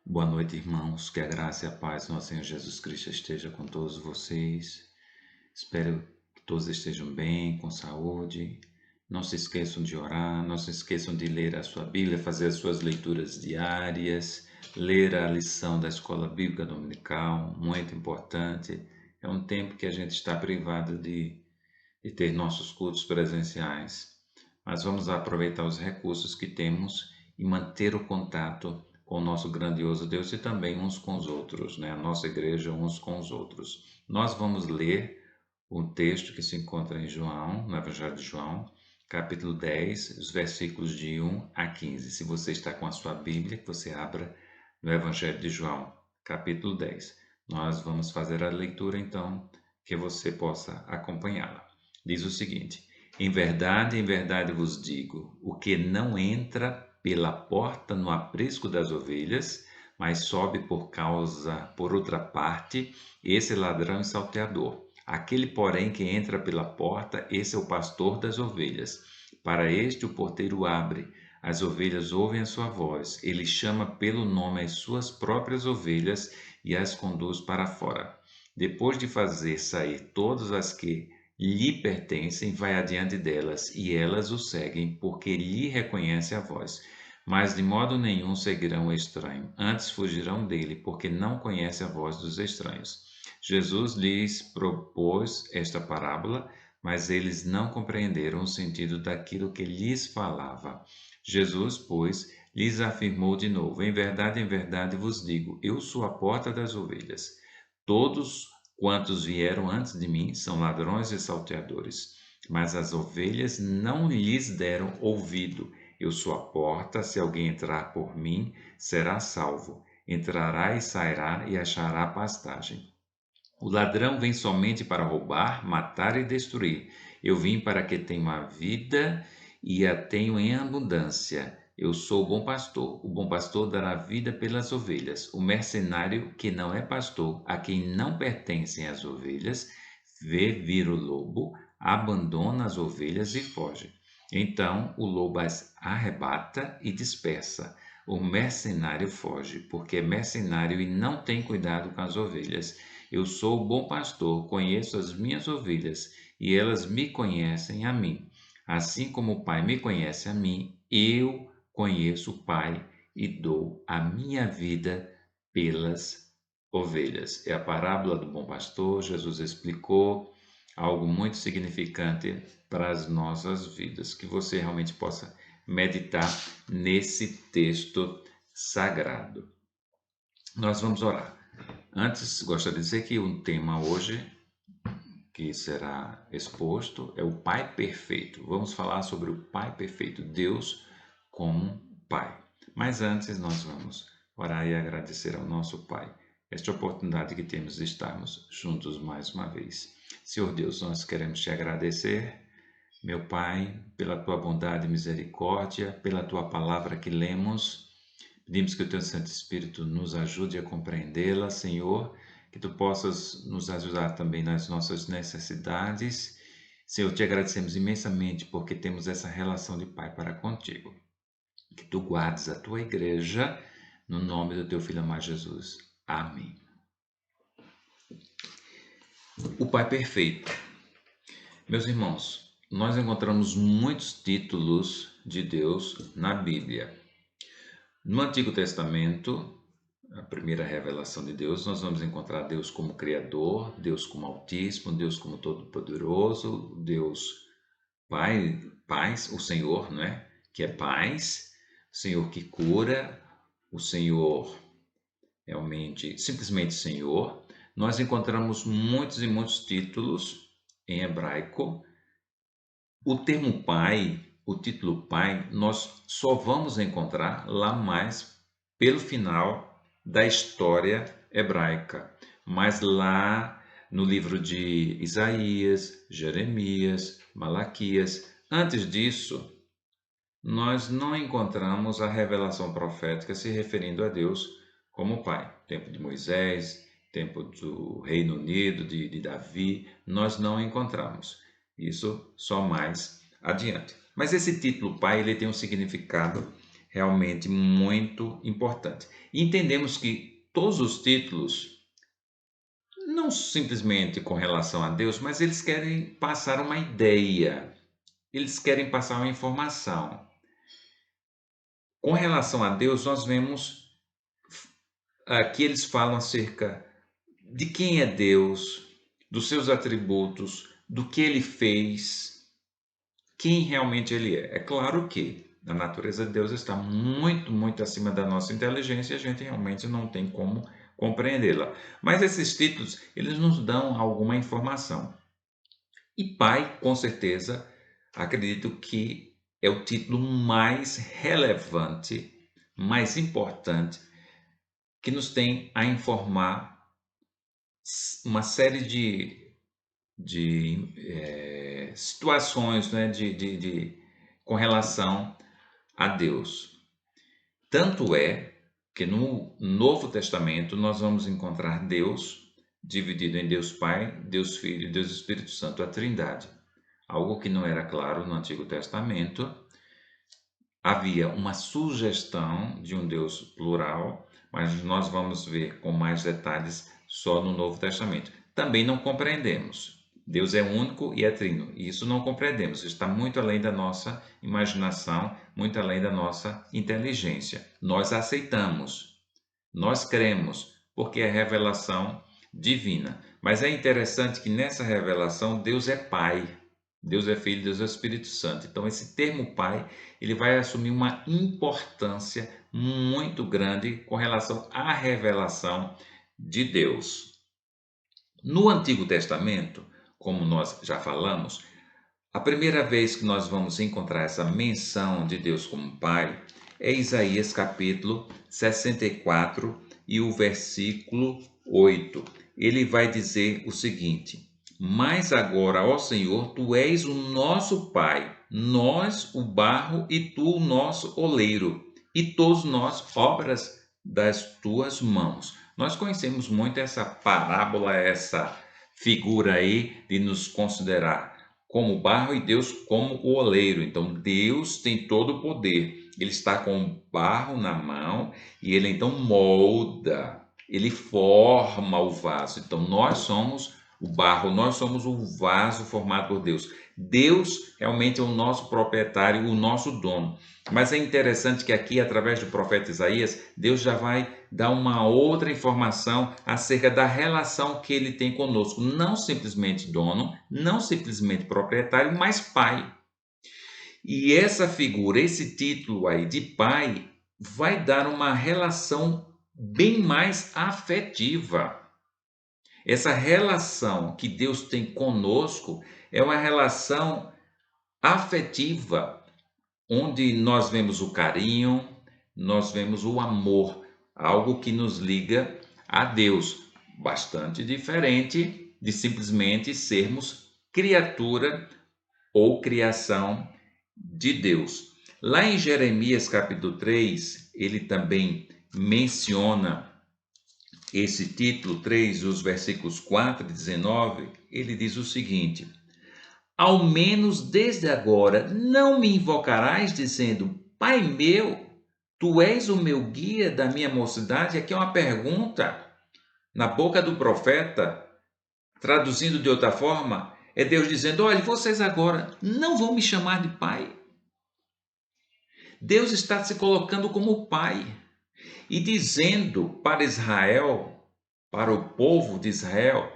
Boa noite, irmãos. Que a graça e a paz do nosso Senhor Jesus Cristo esteja com todos vocês. Espero que todos estejam bem, com saúde. Não se esqueçam de orar, não se esqueçam de ler a sua Bíblia, fazer as suas leituras diárias, ler a lição da Escola Bíblica Dominical, muito importante. É um tempo que a gente está privado de ter nossos cultos presenciais, mas vamos aproveitar os recursos que temos e manter o contato com o nosso grandioso Deus e também uns com os outros, né? A nossa igreja uns com os outros. Nós vamos ler o texto que se encontra em João, no Evangelho de João, capítulo 10, os versículos de 1 a 15. Se você está com a sua Bíblia, que você abra no Evangelho de João, capítulo 10. Nós vamos fazer a leitura, então, que você possa acompanhá-la. Diz o seguinte: em verdade vos digo, o que não entra pela porta no aprisco das ovelhas, mas sobe por outra parte, esse é ladrão e salteador. Aquele, porém, que entra pela porta, esse é o pastor das ovelhas. Para este o porteiro abre, as ovelhas ouvem a sua voz, ele chama pelo nome as suas próprias ovelhas e as conduz para fora. Depois de fazer sair todas as que lhe pertencem, vai adiante delas, e elas o seguem, porque lhe reconhecem a voz. Mas de modo nenhum seguirão o estranho, antes fugirão dele, porque não conhecem a voz dos estranhos. Jesus lhes propôs esta parábola, mas eles não compreenderam o sentido daquilo que lhes falava. Jesus, pois, lhes afirmou de novo: em verdade vos digo, eu sou a porta das ovelhas. Todos quantos vieram antes de mim são ladrões e salteadores, mas as ovelhas não lhes deram ouvido. Eu sou a porta, se alguém entrar por mim, será salvo. Entrará e sairá e achará pastagem. O ladrão vem somente para roubar, matar e destruir. Eu vim para que tenham a vida e a tenham em abundância. Eu sou o bom pastor. O bom pastor dará vida pelas ovelhas. O mercenário, que não é pastor, a quem não pertencem as ovelhas, vê vir o lobo, abandona as ovelhas e foge. Então o lobo as arrebata e dispersa. O mercenário foge, porque é mercenário e não tem cuidado com as ovelhas. Eu sou o bom pastor, conheço as minhas ovelhas e elas me conhecem a mim. Assim como o Pai me conhece a mim, eu conheço o Pai e dou a minha vida pelas ovelhas. É a parábola do bom pastor. Jesus explicou algo muito significante para as nossas vidas, que você realmente possa meditar nesse texto sagrado. Nós vamos orar. Antes, gostaria de dizer que o tema hoje que será exposto é o Pai Perfeito. Vamos falar sobre o Pai Perfeito, Deus como Pai. Mas antes, nós vamos orar e agradecer ao nosso Pai esta oportunidade que temos de estarmos juntos mais uma vez. Senhor Deus, nós queremos te agradecer, meu Pai, pela tua bondade e misericórdia, pela tua palavra que lemos. Pedimos que o teu Santo Espírito nos ajude a compreendê-la, Senhor, que tu possas nos ajudar também nas nossas necessidades. Senhor, te agradecemos imensamente porque temos essa relação de Pai para contigo. Que tu guardes a tua igreja, no nome do teu Filho amado Jesus. Amém. O Pai Perfeito. Meus irmãos, nós encontramos muitos títulos de Deus na Bíblia. No Antigo Testamento, a primeira revelação de Deus, nós vamos encontrar Deus como Criador, Deus como Altíssimo, Deus como Todo-Poderoso, Deus Pai, Paz, o Senhor, né? Que é paz, o Senhor que cura, o Senhor realmente, simplesmente Senhor. Nós encontramos muitos e muitos títulos em hebraico. O termo Pai, o título Pai, nós só vamos encontrar lá mais pelo final da história hebraica. Mas lá no livro de Isaías, Jeremias, Malaquias, antes disso, nós não encontramos a revelação profética se referindo a Deus como Pai. Tempo de Moisés, tempo do Reino Unido, de Davi, nós não encontramos. Isso só mais adiante. Mas esse título Pai ele tem um significado realmente muito importante. E entendemos que todos os títulos, não simplesmente com relação a Deus, mas eles querem passar uma ideia, eles querem passar uma informação. Com relação a Deus, nós vemos que eles falam acerca de quem é Deus, dos seus atributos, do que ele fez, quem realmente ele é. É claro que a natureza de Deus está muito, muito acima da nossa inteligência e a gente realmente não tem como compreendê-la. Mas esses títulos, eles nos dão alguma informação. E Pai, com certeza, acredito que é o título mais relevante, mais importante, que nos tem a informar uma série de situações, né, com relação a Deus. Tanto é que no Novo Testamento nós vamos encontrar Deus dividido em Deus Pai, Deus Filho e Deus Espírito Santo, a Trindade. Algo que não era claro no Antigo Testamento. Havia uma sugestão de um Deus plural, mas nós vamos ver com mais detalhes só no Novo Testamento. Também não compreendemos. Deus é único e é trino, e isso não compreendemos, está muito além da nossa imaginação, muito além da nossa inteligência. Nós aceitamos, nós cremos, porque é revelação divina. Mas é interessante que nessa revelação Deus é Pai, Deus é Filho, Deus é Espírito Santo. Então esse termo Pai, ele vai assumir uma importância muito grande com relação à revelação de Deus. No Antigo Testamento, como nós já falamos, a primeira vez que nós vamos encontrar essa menção de Deus como Pai é Isaías capítulo 64 e o versículo 8. Ele vai dizer o seguinte: Mas agora, ó Senhor, tu és o nosso Pai, nós o barro e tu o nosso oleiro, e todos nós obras das tuas mãos. Nós conhecemos muito essa parábola, essa figura aí de nos considerar como barro e Deus como o oleiro. Então Deus tem todo o poder. Ele está com o barro na mão e ele então molda, ele forma o vaso. Então nós somos o barro, nós somos o vaso formado por Deus. Deus realmente é o nosso proprietário, o nosso dono. Mas é interessante que aqui, através do profeta Isaías, Deus já vai dar uma outra informação acerca da relação que ele tem conosco. Não simplesmente dono, não simplesmente proprietário, mas pai. E essa figura, esse título aí de pai, vai dar uma relação bem mais afetiva. Essa relação que Deus tem conosco é uma relação afetiva, onde nós vemos o carinho, nós vemos o amor, algo que nos liga a Deus, bastante diferente de simplesmente sermos criatura ou criação de Deus. Lá em Jeremias capítulo 3, ele também menciona esse título 3, os versículos 4 e 19, ele diz o seguinte: Ao menos desde agora não me invocarás dizendo, Pai meu, tu és o meu guia da minha mocidade? Aqui é uma pergunta na boca do profeta, traduzindo de outra forma, é Deus dizendo, olha, vocês agora não vão me chamar de pai. Deus está se colocando como pai e dizendo para Israel, para o povo de Israel,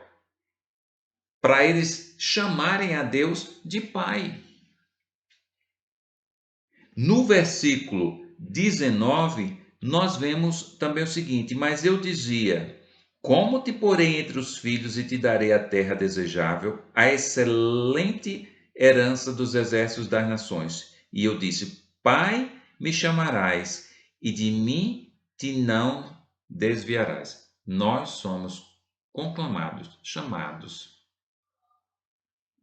para eles chamarem a Deus de pai. No versículo 19, nós vemos também o seguinte: Mas eu dizia, como te porei entre os filhos e te darei a terra desejável, a excelente herança dos exércitos das nações. E eu disse, Pai me chamarás, e de mim te não desviarás. Nós somos conclamados, chamados,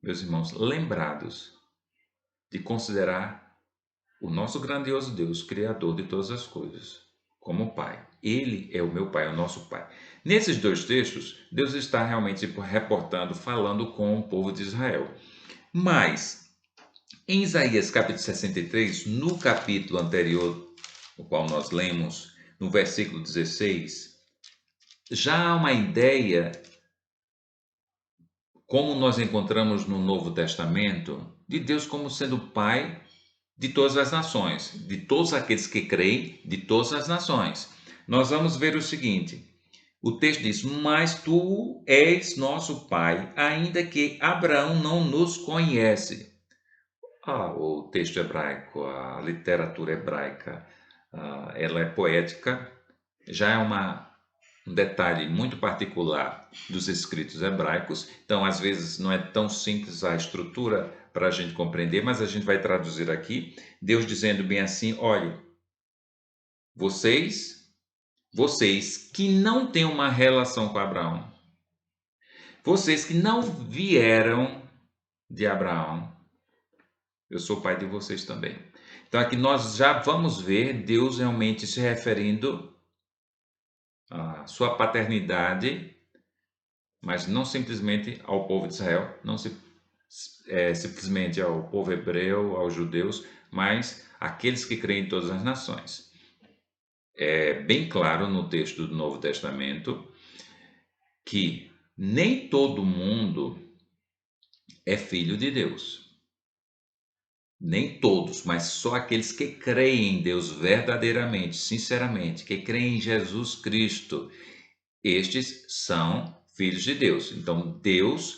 meus irmãos, lembrados de considerar o nosso grandioso Deus, Criador de todas as coisas, como Pai. Ele é o meu Pai, o nosso Pai. Nesses dois textos, Deus está realmente reportando, falando com o povo de Israel. Mas, em Isaías capítulo 63, no capítulo anterior o qual nós lemos no versículo 16, já há uma ideia, como nós encontramos no Novo Testamento, de Deus como sendo Pai de todas as nações, de todos aqueles que creem, de todas as nações. Nós vamos ver o seguinte: o texto diz: Mas tu és nosso Pai, ainda que Abraão não nos conhece. O texto hebraico, a literatura hebraica, ela é poética, já é um detalhe muito particular dos escritos hebraicos, então às vezes não é tão simples a estrutura para a gente compreender, mas a gente vai traduzir aqui, Deus dizendo bem assim: olha, vocês que não têm uma relação com Abraão, vocês que não vieram de Abraão, eu sou pai de vocês também. Então aqui nós já vamos ver Deus realmente se referindo à sua paternidade, mas não simplesmente ao povo de Israel, não simplesmente ao povo hebreu, aos judeus, mas àqueles que creem em todas as nações. É bem claro no texto do Novo Testamento que nem todo mundo é filho de Deus. Nem todos, mas só aqueles que creem em Deus verdadeiramente, sinceramente, que creem em Jesus Cristo, estes são filhos de Deus. Então, Deus,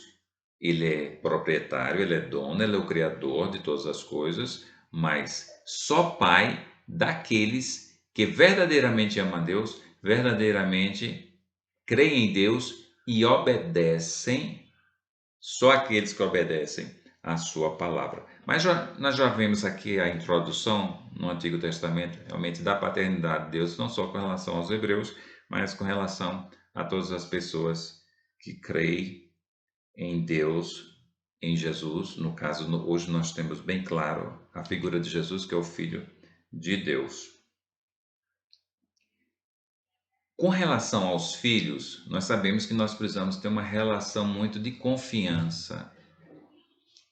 ele é proprietário, ele é dono, ele é o criador de todas as coisas, mas só pai daqueles que verdadeiramente amam a Deus, verdadeiramente creem em Deus e obedecem, só aqueles que obedecem a sua palavra. Mas nós já vimos aqui a introdução no Antigo Testamento, realmente, da paternidade de Deus, não só com relação aos hebreus, mas com relação a todas as pessoas que creem em Deus, em Jesus. No caso, hoje nós temos bem claro a figura de Jesus, que é o Filho de Deus. Com relação aos filhos, nós sabemos que nós precisamos ter uma relação muito de confiança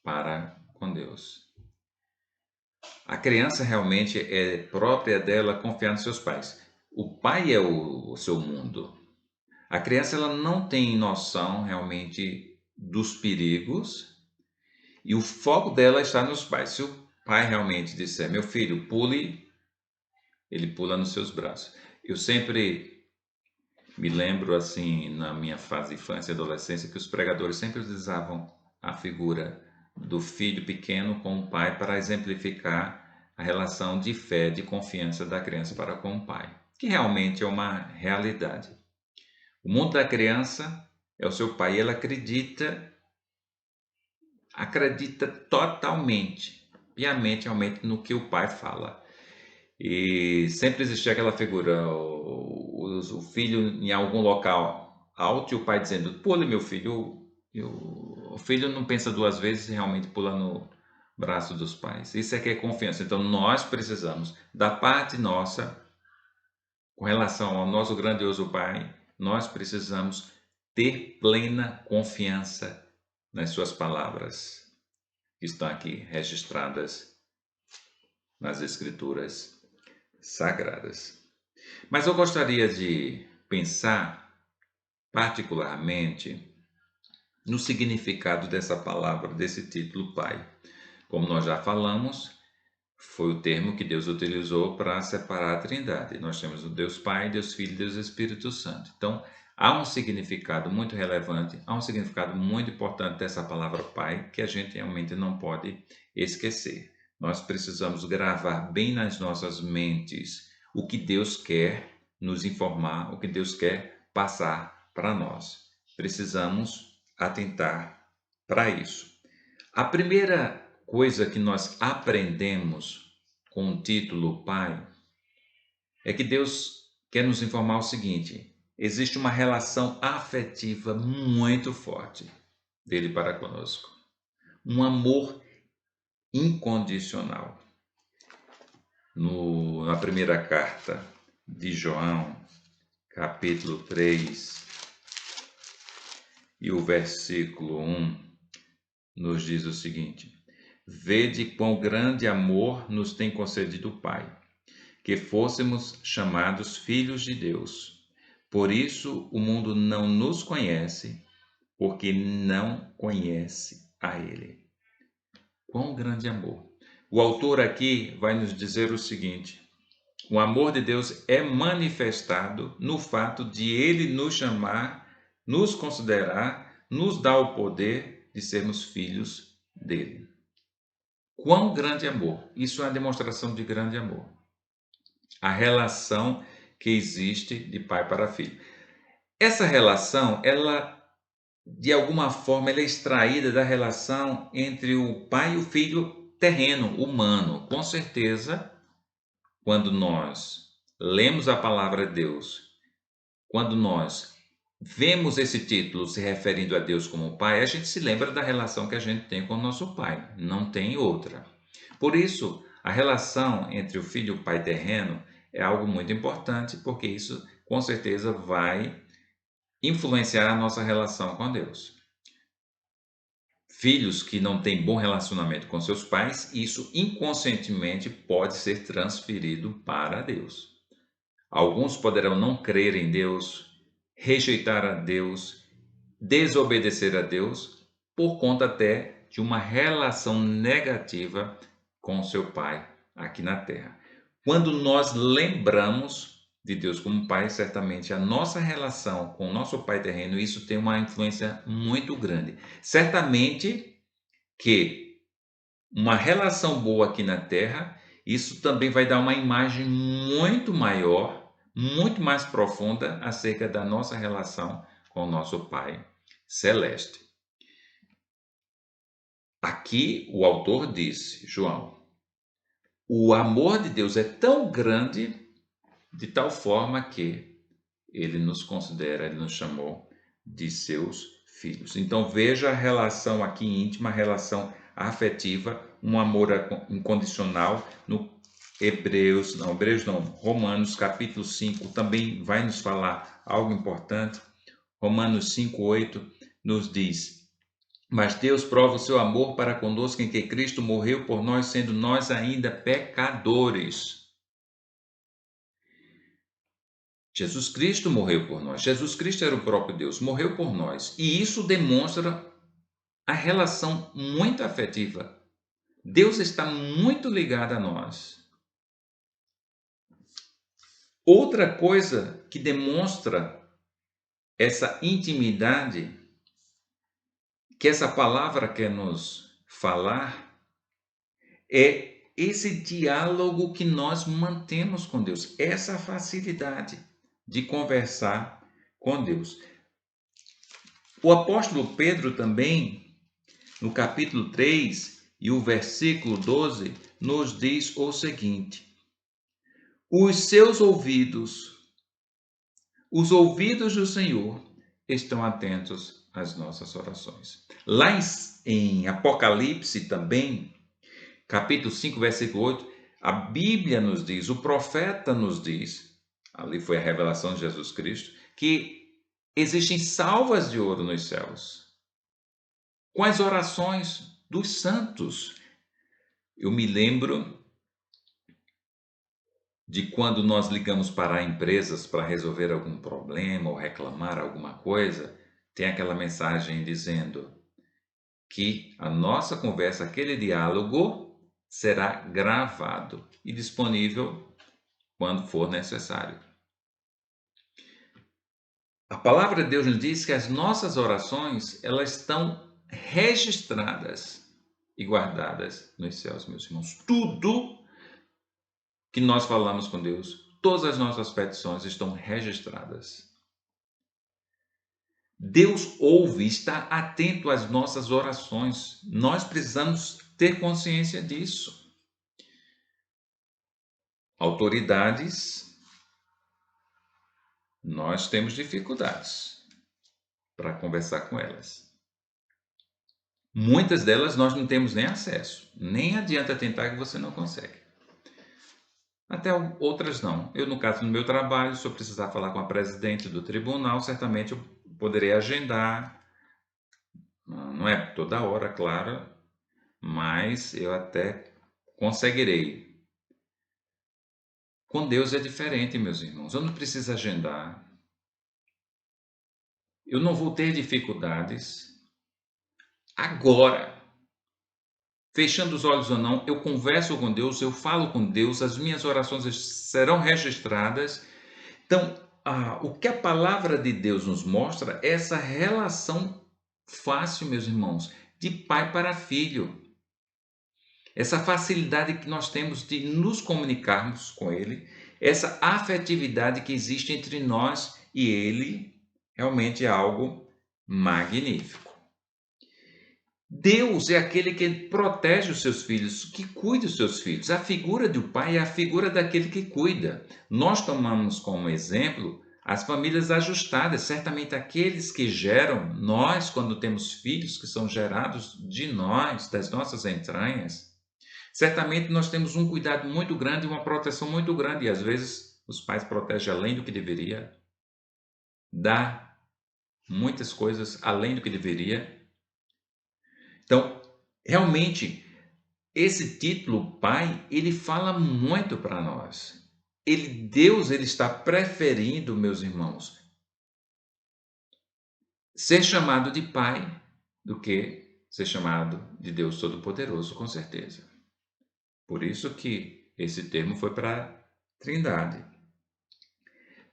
para com Deus. A criança realmente é própria dela confiar nos seus pais. O pai é o seu mundo. A criança ela não tem noção realmente dos perigos e o foco dela está nos pais. Se o pai realmente disser, meu filho, pule, ele pula nos seus braços. Eu sempre me lembro, assim, na minha fase de infância e adolescência, que os pregadores sempre utilizavam a figura do filho pequeno com o pai para exemplificar a relação de fé, de confiança da criança para com o pai, que realmente é uma realidade. O mundo da criança é o seu pai e ela acredita totalmente, piamente, realmente no que o pai fala. E sempre existia aquela figura, o filho em algum local alto e o pai dizendo, pule meu filho, o filho não pensa duas vezes e realmente pula no braço dos pais. Isso é que é confiança. Então nós precisamos, da parte nossa, com relação ao nosso grandioso Pai, nós precisamos ter plena confiança nas suas palavras que estão aqui registradas nas Escrituras Sagradas. Mas eu gostaria de pensar particularmente no significado dessa palavra, desse título Pai. Como nós já falamos, foi o termo que Deus utilizou para separar a Trindade. Nós temos o Deus Pai, Deus Filho e Deus Espírito Santo. Então, há um significado muito relevante, há um significado muito importante dessa palavra Pai que a gente realmente não pode esquecer. Nós precisamos gravar bem nas nossas mentes o que Deus quer nos informar, o que Deus quer passar para nós. Precisamos atentar para isso. A primeira coisa que nós aprendemos com o título Pai é que Deus quer nos informar o seguinte: existe uma relação afetiva muito forte dele para conosco, um amor incondicional. Na primeira carta de João, capítulo 3, e o versículo 1, nos diz o seguinte: Vede quão grande amor nos tem concedido o Pai, que fôssemos chamados filhos de Deus. Por isso o mundo não nos conhece, porque não conhece a Ele. Quão grande amor! O autor aqui vai nos dizer o seguinte: o amor de Deus é manifestado no fato de Ele nos chamar, nos considerar, nos dar o poder de sermos filhos dele. Quão grande amor! Isso é uma demonstração de grande amor. A relação que existe de pai para filho. Essa relação, ela de alguma forma, ela é extraída da relação entre o pai e o filho terreno, humano. Com certeza, quando nós lemos a palavra de Deus, quando nós vemos esse título se referindo a Deus como Pai, a gente se lembra da relação que a gente tem com o nosso Pai, não tem outra. Por isso, a relação entre o filho e o pai terreno é algo muito importante, porque isso com certeza vai influenciar a nossa relação com Deus. Filhos que não têm bom relacionamento com seus pais, isso inconscientemente pode ser transferido para Deus. Alguns poderão não crer em Deus, rejeitar a Deus, desobedecer a Deus, por conta até de uma relação negativa com seu pai aqui na terra. Quando nós lembramos de Deus como Pai, certamente a nossa relação com o nosso Pai terreno, isso tem uma influência muito grande. Certamente que uma relação boa aqui na terra, isso também vai dar uma imagem muito maior, muito mais profunda acerca da nossa relação com o nosso Pai celeste. Aqui o autor disse, João, o amor de Deus é tão grande, de tal forma que ele nos considera, ele nos chamou de seus filhos. Então veja a relação aqui íntima, a relação afetiva, um amor incondicional no Romanos capítulo 5 também vai nos falar algo importante. Romanos 5:8 nos diz: mas Deus prova o seu amor para conosco em que Cristo morreu por nós, sendo nós ainda pecadores. Jesus Cristo morreu por nós. Jesus Cristo era o próprio Deus, morreu por nós. E isso demonstra a relação muito afetiva. Deus está muito ligado a nós. Outra coisa que demonstra essa intimidade que essa palavra quer nos falar é esse diálogo que nós mantemos com Deus, essa facilidade de conversar com Deus. O apóstolo Pedro também, no capítulo 3 e o versículo 12, nos diz o seguinte: os seus ouvidos, os ouvidos do Senhor estão atentos às nossas orações. Lá em Apocalipse também, capítulo 5, versículo 8, a Bíblia nos diz, o profeta nos diz, ali foi a revelação de Jesus Cristo, que existem salvas de ouro nos céus, com as orações dos santos. Eu me lembro de quando nós ligamos para empresas para resolver algum problema ou reclamar alguma coisa, tem aquela mensagem dizendo que a nossa conversa, aquele diálogo, será gravado e disponível quando for necessário. A palavra de Deus nos diz que as nossas orações, elas estão registradas e guardadas nos céus, meus irmãos. Tudo que nós falamos com Deus, todas as nossas petições estão registradas. Deus ouve, está atento às nossas orações. Nós precisamos ter consciência disso. Autoridades, nós temos dificuldades para conversar com elas. Muitas delas nós não temos nem acesso. Nem adianta tentar que você não consegue. Até outras não. Eu, no caso do meu trabalho, se eu precisar falar com a presidente do tribunal, certamente eu poderei agendar. Não é toda hora, claro, mas eu até conseguirei Com Deus é diferente, meus irmãos. Eu não preciso agendar. Eu não vou ter dificuldades. Agora, fechando os olhos ou não, eu converso com Deus, eu falo com Deus, as minhas orações serão registradas. Então, o que a palavra de Deus nos mostra é essa relação fácil, meus irmãos, de pai para filho. Essa facilidade que nós temos de nos comunicarmos com Ele, essa afetividade que existe entre nós e Ele, realmente é algo magnífico. Deus é aquele que protege os seus filhos, que cuida dos seus filhos. A figura do pai é a figura daquele que cuida. Nós tomamos como exemplo as famílias ajustadas, certamente aqueles que geram, nós, quando temos filhos que são gerados de nós, das nossas entranhas, certamente nós temos um cuidado muito grande, uma proteção muito grande, e às vezes os pais protegem além do que deveria, dá muitas coisas além do que deveria. Então, realmente, esse título pai, ele fala muito para nós. Deus, ele está preferindo, meus irmãos, ser chamado de pai do que ser chamado de Deus Todo-Poderoso, com certeza. Por isso que esse termo foi para a Trindade.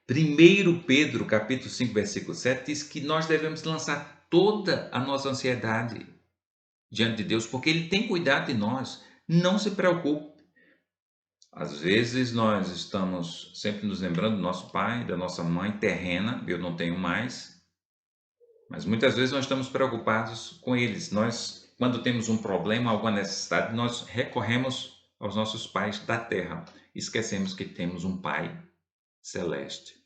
1 Pedro, capítulo 5, versículo 7, diz que nós devemos lançar toda a nossa ansiedade diante de Deus, porque Ele tem cuidado de nós. Não se preocupe. Às vezes nós estamos sempre nos lembrando do nosso pai, da nossa mãe terrena, eu não tenho mais, mas muitas vezes nós estamos preocupados com eles. Nós, quando temos um problema, alguma necessidade, nós recorremos aos nossos pais da terra. Esquecemos que temos um pai celeste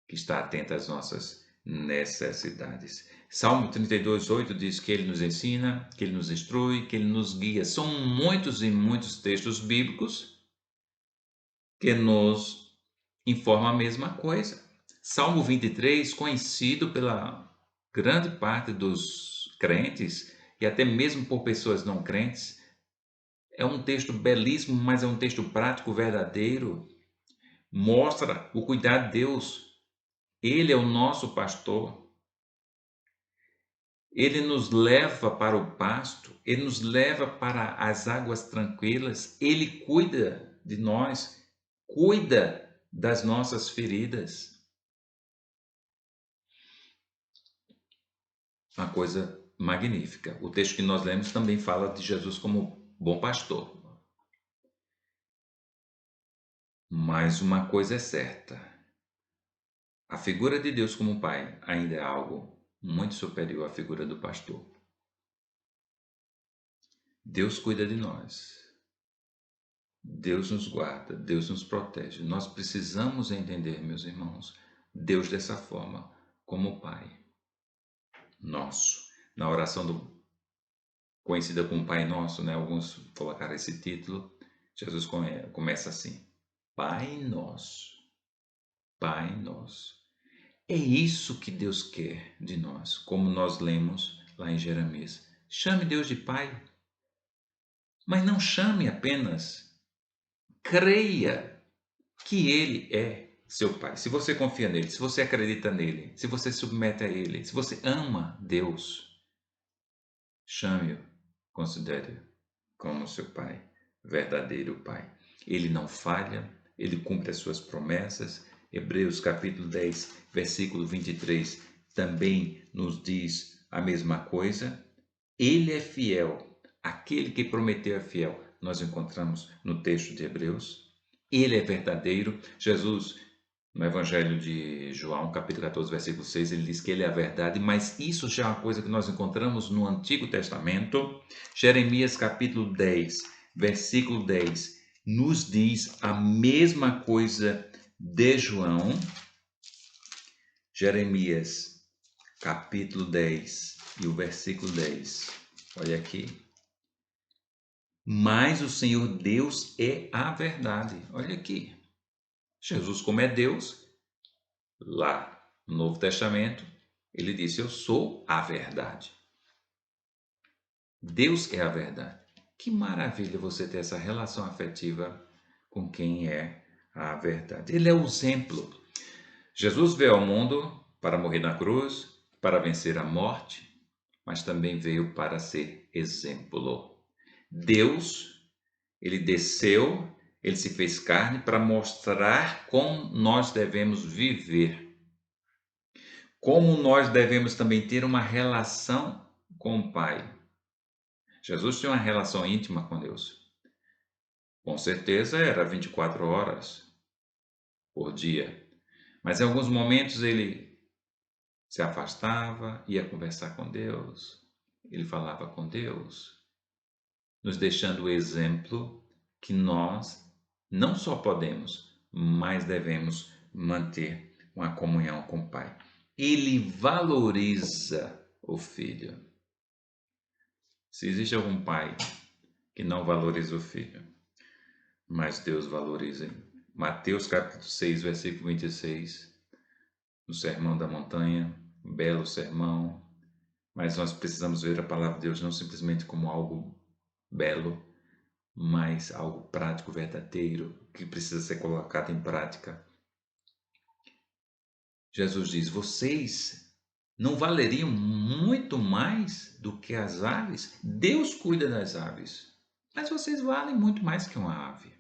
que está atento às nossas necessidades. Salmo 32, 8 diz que ele nos ensina, que ele nos instrui, que ele nos guia. São muitos e muitos textos bíblicos que nos informam a mesma coisa. Salmo 23, conhecido pela grande parte dos crentes e até mesmo por pessoas não crentes, é um texto belíssimo, mas é um texto prático, verdadeiro. Mostra o cuidado de Deus. Ele é o nosso pastor. Ele nos leva para o pasto, ele nos leva para as águas tranquilas, ele cuida de nós, cuida das nossas feridas. Uma coisa magnífica. O texto que nós lemos também fala de Jesus como bom pastor. Mas uma coisa é certa: a figura de Deus como pai ainda é algo muito superior à figura do pastor. Deus cuida de nós. Deus nos guarda, Deus nos protege. Nós precisamos entender, meus irmãos, Deus dessa forma, como Pai nosso. Na oração conhecida como Pai Nosso, né? Alguns colocaram esse título. Jesus começa assim: Pai Nosso, Pai Nosso. É isso que Deus quer de nós, como nós lemos lá em Jeremias. Chame Deus de Pai, mas não chame apenas. Creia que Ele é seu Pai. Se você confia nele, se você acredita nele, se você submete a Ele, se você ama Deus, chame-o, considere-o como seu Pai, verdadeiro Pai. Ele não falha, ele cumpre as suas promessas. Hebreus capítulo 10, versículo 23 também nos diz a mesma coisa. Ele é fiel, aquele que prometeu é fiel. Nós encontramos no texto de Hebreus. Ele é verdadeiro. Jesus, no Evangelho de João, capítulo 14, versículo 6, ele diz que ele é a verdade, mas isso já é uma coisa que nós encontramos no Antigo Testamento. Jeremias, capítulo 10, versículo 10, nos diz a mesma coisa de João. Jeremias, capítulo 10 e o versículo 10. Olha aqui. Mas o Senhor Deus é a verdade. Olha aqui. Jesus, como é Deus, lá no Novo Testamento, ele disse: Eu sou a verdade. Deus é a verdade. Que maravilha você ter essa relação afetiva com quem é a verdade. Ele é o exemplo. Jesus veio ao mundo para morrer na cruz, para vencer a morte, mas também veio para ser exemplo. Deus, ele desceu, ele se fez carne para mostrar como nós devemos viver, como nós devemos também ter uma relação com o Pai. Jesus tinha uma relação íntima com Deus. Com certeza era 24 horas por dia, mas em alguns momentos ele se afastava, ia conversar com Deus, ele falava com Deus, nos deixando o exemplo que nós não só podemos, mas devemos manter uma comunhão com o Pai. Ele valoriza o filho. Se existe algum pai que não valoriza o filho, mas Deus valoriza. Mateus capítulo 6, versículo 26, no Sermão da Montanha, um belo sermão, mas nós precisamos ver a palavra de Deus não simplesmente como algo belo, mas algo prático, verdadeiro, que precisa ser colocado em prática. Jesus diz: vocês não valeriam muito mais do que as aves? Deus cuida das aves, mas vocês valem muito mais que uma ave.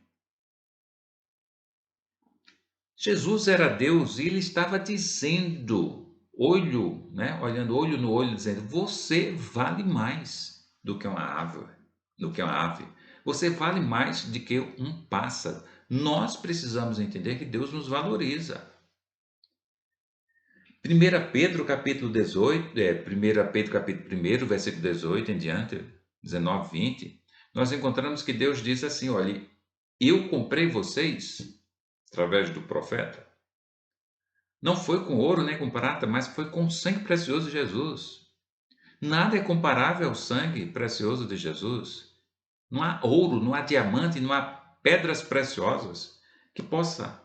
Jesus era Deus e ele estava dizendo, olhando olho no olho, dizendo: você vale mais do que uma ave. Você vale mais do que um pássaro. Nós precisamos entender que Deus nos valoriza. 1 Pedro capítulo 18, 1 Pedro capítulo 1, versículo 18 em diante, 19, 20, nós encontramos que Deus diz assim: olha, eu comprei vocês através do profeta. Não foi com ouro nem com prata, mas foi com o sangue precioso de Jesus. Nada é comparável ao sangue precioso de Jesus. Não há ouro, não há diamante, não há pedras preciosas que possa,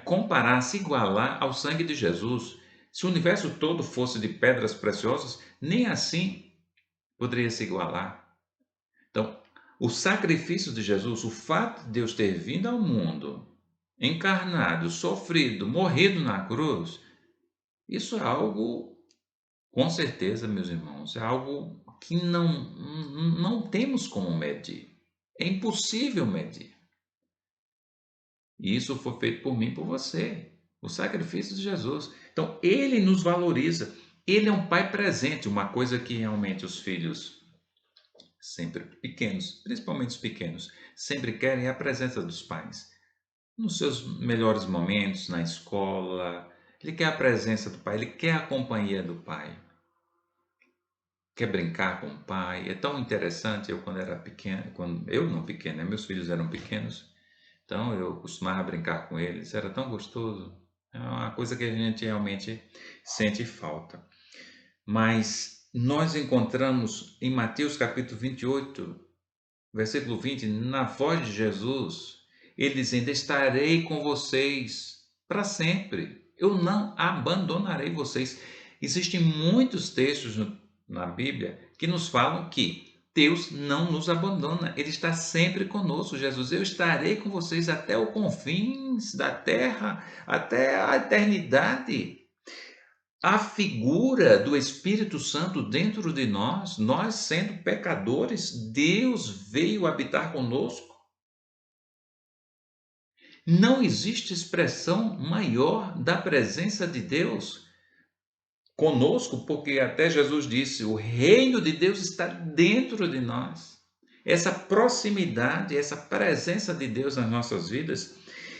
comparar, se igualar ao sangue de Jesus. Se o universo todo fosse de pedras preciosas, nem assim poderia se igualar. Então, o sacrifício de Jesus, o fato de Deus ter vindo ao mundo, encarnado, sofrido, morrido na cruz, isso é algo, com certeza, meus irmãos, é algo que não temos como medir. É impossível medir. E isso foi feito por mim e por você. O sacrifício de Jesus. Então, ele nos valoriza. Ele é um pai presente, uma coisa que realmente os filhos, sempre pequenos, principalmente os pequenos, sempre querem é a presença dos pais. Nos seus melhores momentos, na escola, ele quer a presença do pai, ele quer a companhia do pai. Quer brincar com o pai. É tão interessante. Eu, quando era pequeno, eu não pequeno, né? Meus filhos eram pequenos, então eu costumava brincar com eles, era tão gostoso. É uma coisa que a gente realmente sente falta. Mas nós encontramos em Mateus capítulo 28, versículo 20, na voz de Jesus, ele dizendo: estarei com vocês para sempre. Eu não abandonarei vocês. Existem muitos textos na Bíblia que nos falam que Deus não nos abandona, Ele está sempre conosco. Jesus: eu estarei com vocês até os confins da terra, até a eternidade. A figura do Espírito Santo dentro de nós, nós sendo pecadores, Deus veio habitar conosco. Não existe expressão maior da presença de Deus conosco, porque até Jesus disse: o reino de Deus está dentro de nós. Essa proximidade, essa presença de Deus nas nossas vidas.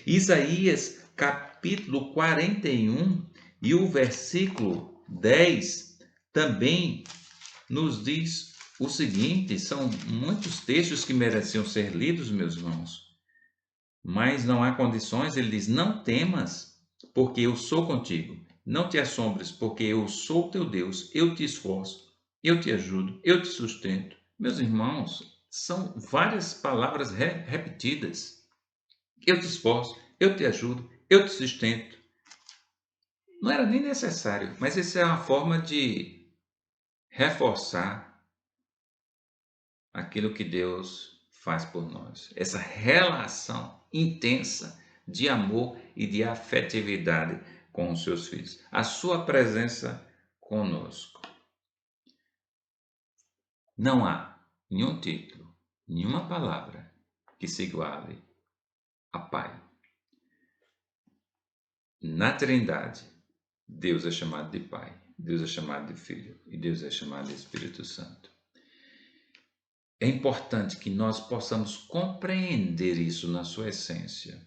Isaías capítulo 41 e o versículo 10 também nos diz o seguinte: são muitos textos que mereciam ser lidos, meus irmãos, mas não há condições. Ele diz: não temas, porque eu sou contigo. Não te assombres, porque eu sou teu Deus. Eu te esforço, eu te ajudo, eu te sustento. Meus irmãos, são várias palavras repetidas. Eu te esforço, eu te ajudo, eu te sustento. Não era nem necessário, mas essa é uma forma de reforçar aquilo que Deus faz por nós. Essa relação intensa de amor e de afetividade com os seus filhos. A sua presença conosco. Não há nenhum título, nenhuma palavra que se iguale a Pai. Na Trindade, Deus é chamado de Pai, Deus é chamado de Filho e Deus é chamado de Espírito Santo. É importante que nós possamos compreender isso na sua essência.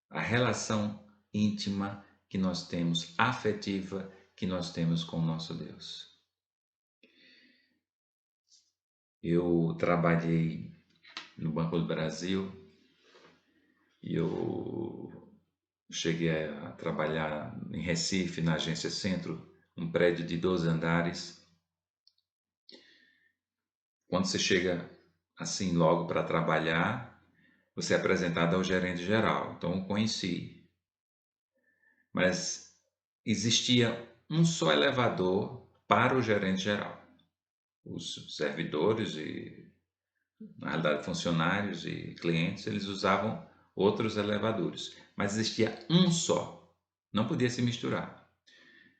A relação íntima que nós temos, afetiva que nós temos com o nosso Deus. Eu trabalhei no Banco do Brasil e eu cheguei a trabalhar em Recife, na Agência Centro, um prédio de 12 andares. Quando você chega assim logo para trabalhar, você é apresentado ao gerente geral. Então eu conheci. Mas existia um só elevador para o gerente geral. Os servidores e, na realidade, funcionários e clientes, eles usavam outros elevadores. Mas existia um só. Não podia se misturar.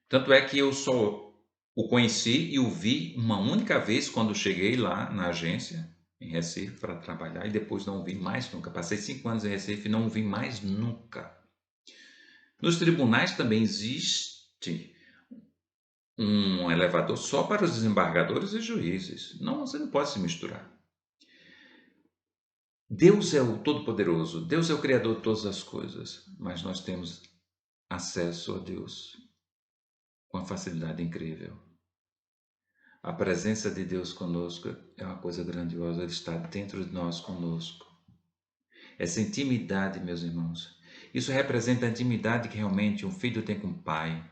Tanto é que eu só o conheci e o vi uma única vez quando cheguei lá na agência, em Recife, para trabalhar, e depois não o vi mais nunca. Passei 5 anos em Recife e não o vi mais nunca. Nos tribunais também existe um elevador só para os desembargadores e juízes. Não, você não pode se misturar. Deus é o Todo-Poderoso, Deus é o Criador de todas as coisas, mas nós temos acesso a Deus com uma facilidade incrível. A presença de Deus conosco é uma coisa grandiosa, Ele está dentro de nós conosco. Essa intimidade, meus irmãos, isso representa a intimidade que realmente um filho tem com o pai.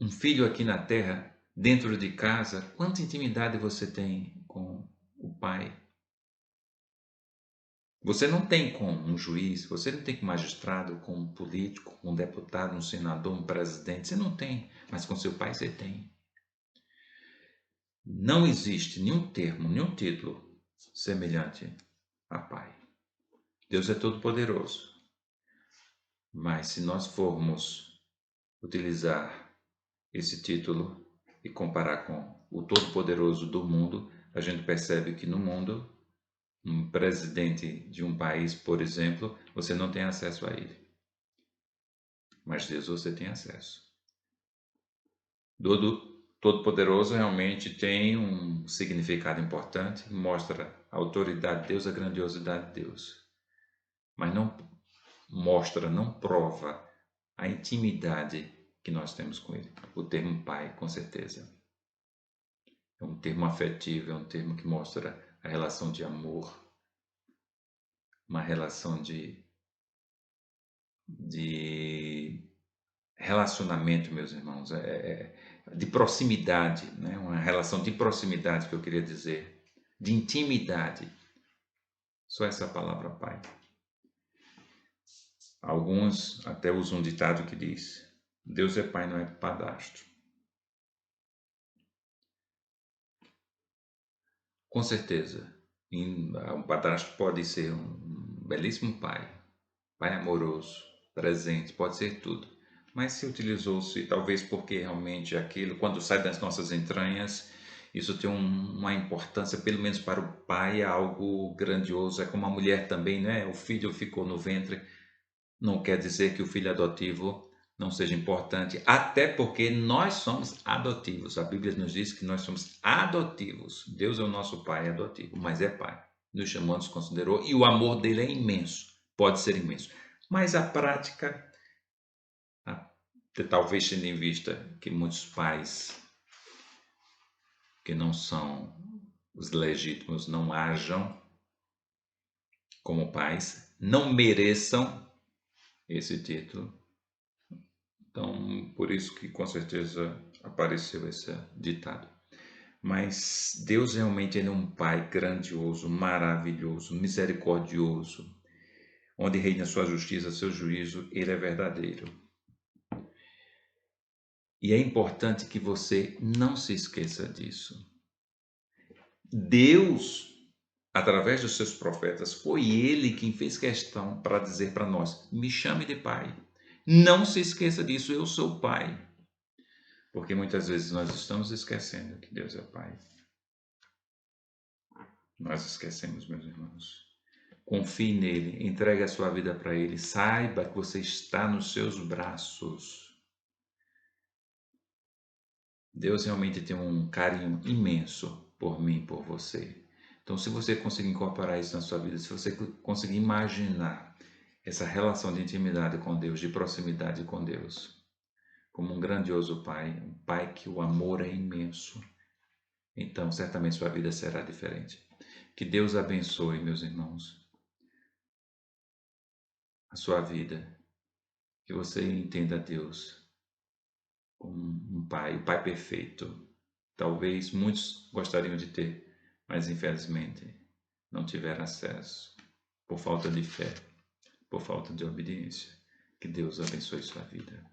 Um filho aqui na terra, dentro de casa, quanta intimidade você tem com o pai? Você não tem com um juiz, você não tem com um magistrado, com um político, com um deputado, um senador, um presidente, você não tem, mas com seu pai você tem. Não existe nenhum termo, nenhum título semelhante a Pai. Deus é todo-poderoso. Mas se nós formos utilizar esse título e comparar com o todo-poderoso do mundo, a gente percebe que no mundo, um presidente de um país, por exemplo, você não tem acesso a ele. Mas Deus você tem acesso. Todo-poderoso realmente tem um significado importante, mostra a autoridade de Deus, a grandiosidade de Deus. Mas não mostra, não prova a intimidade que nós temos com Ele. O termo Pai, com certeza. É um termo afetivo, é um termo que mostra a relação de amor, uma relação de relacionamento, meus irmãos, de proximidade, né? Uma relação de proximidade que eu queria dizer, de intimidade. Só essa palavra Pai. Alguns até usam um ditado que diz: Deus é Pai, não é padrasto. Com certeza, um padrasto pode ser um belíssimo pai, pai amoroso, presente, pode ser tudo. Mas se utilizou-se, talvez porque realmente aquilo, quando sai das nossas entranhas, isso tem uma importância, pelo menos para o pai, é algo grandioso. É como a mulher também, né? O filho ficou no ventre, não quer dizer que o filho adotivo não seja importante, até porque nós somos adotivos. A Bíblia nos diz que nós somos adotivos. Deus é o nosso pai adotivo, mas é pai. Nos chamou, nos considerou e o amor dele é imenso, pode ser imenso. Mas a prática, talvez tendo em vista que muitos pais que não são os legítimos não hajam como pais, não mereçam esse título. Então, por isso que com certeza apareceu esse ditado. Mas Deus realmente é um Pai grandioso, maravilhoso, misericordioso, onde reina sua justiça, seu juízo, Ele é verdadeiro. E é importante que você não se esqueça disso. Deus através dos seus profetas, foi ele quem fez questão para dizer para nós: me chame de pai. Não se esqueça disso, eu sou pai. Porque muitas vezes nós estamos esquecendo que Deus é pai. Nós esquecemos, meus irmãos. Confie nele, entregue a sua vida para ele, saiba que você está nos seus braços. Deus realmente tem um carinho imenso por mim, por você. Então, se você conseguir incorporar isso na sua vida, se você conseguir imaginar essa relação de intimidade com Deus, de proximidade com Deus, como um grandioso Pai, um Pai que o amor é imenso, então certamente sua vida será diferente. Que Deus abençoe, meus irmãos, a sua vida, que você entenda Deus como um Pai, o Pai perfeito. Talvez muitos gostariam de ter, mas infelizmente não tiveram acesso por falta de fé, por falta de obediência. Que Deus abençoe sua vida.